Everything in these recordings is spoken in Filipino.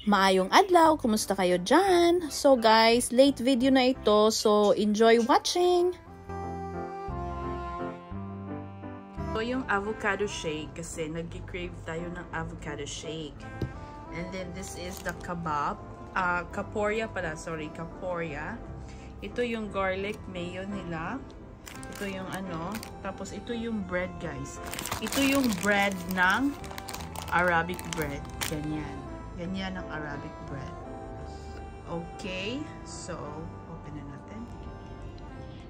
Maayong adlaw, kumusta kayo dyan? So guys, late video na ito, so enjoy watching! So yung avocado shake, kasi nag-crave tayo ng avocado shake. And then this is the kebab, kaporya pala, sorry, kaporya. Ito yung garlic mayo nila. Ito yung ano, tapos ito yung bread guys. Ito yung bread ng Arabic bread, ganyan. Ganyan ang Arabic bread. Okay, so open na natin.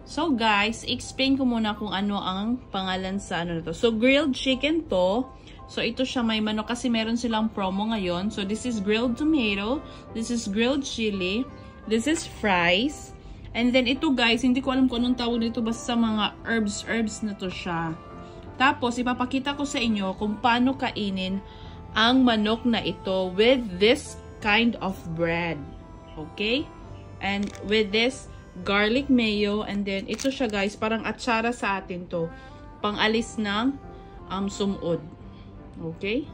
So guys, explain ko muna kung ano ang pangalan sa ano na to. So grilled chicken to. So ito siya, may manok kasi meron silang promo ngayon. So this is grilled tomato, this is grilled chili, this is fries. And then ito guys, hindi ko alam kung anong tawag nito, basta mga herbs na to siya. Tapos ipapakita ko sa inyo kung paano kainin ang manok na ito with this kind of bread. Okay? And with this garlic mayo. And then ito siya guys, parang atsara sa atin to. Pang-alis ng sumod. Okay?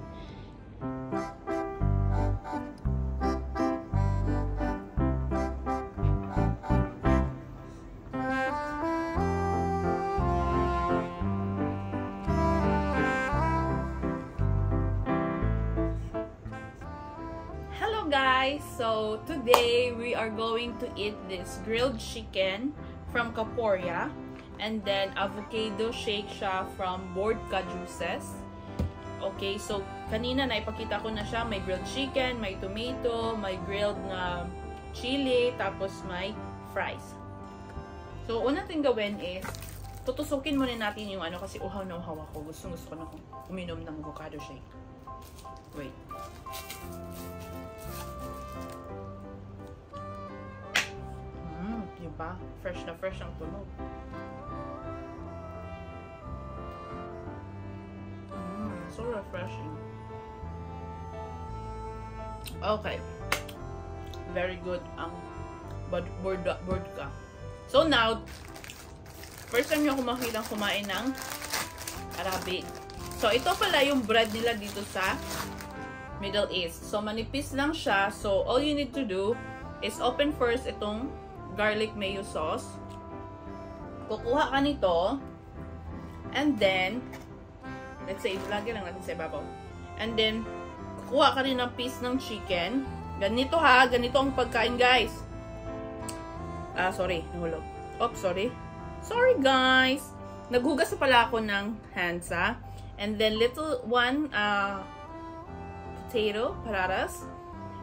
Guys, so today we are going to eat this grilled chicken from Kaporya, and then avocado shake siya from Vodka Juices. Okay, so kanina naipakita ko na siya, may grilled chicken, may tomato, may grilled na chili, tapos may fries. So una natin gawin is tutusukin muna natin yung ano, kasi uhaw na uhaw ako. Gusto ko na uminom ng avocado shake. Wait. Yun pa, fresh na fresh ang tunog. So refreshing. Okay. Very good ang vodka. So now, first time nyo makita kumain ng Arabic. So ito pala yung bread nila dito sa Middle East. So manipis lang siya. So all you need to do is open first itong garlic mayo sauce. Kukuha ka nito. And then, let's say, lagyan lang natin sa ibabaw. And then, kukuha ka rin ng piece ng chicken. Ganito ha, ganito ang pagkain guys. Sorry, nahulog. Oops, sorry. Sorry guys. Naghugas na pala ako ng hands ha. And then, little one, potato, patatas.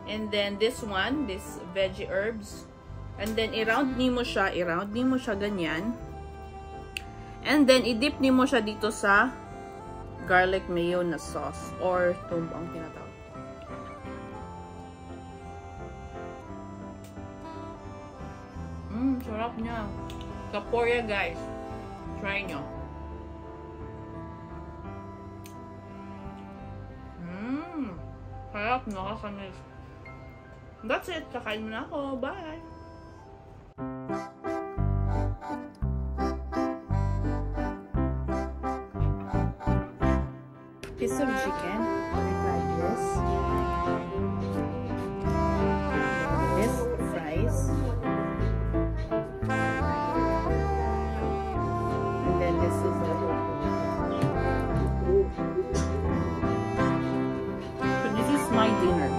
And then, this one, this veggie herbs. And then, i-round ni mo siya ganyan. And then, i-dip ni mo siya dito sa garlic mayo na sauce. Or, tumbo ang tinatawag. Sarap niya. Kaporya, guys. Try nyo. Sarap, nakakanis. That's it. Kakain mo na ako. Bye! Piece of chicken, like this. This fries, and then this is the. So this is my dinner.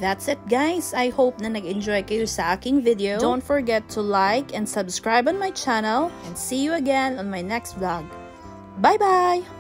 That's it guys. I hope na nag-enjoy kayo sa aking video. Don't forget to like and subscribe on my channel and see you again on my next vlog. Bye bye!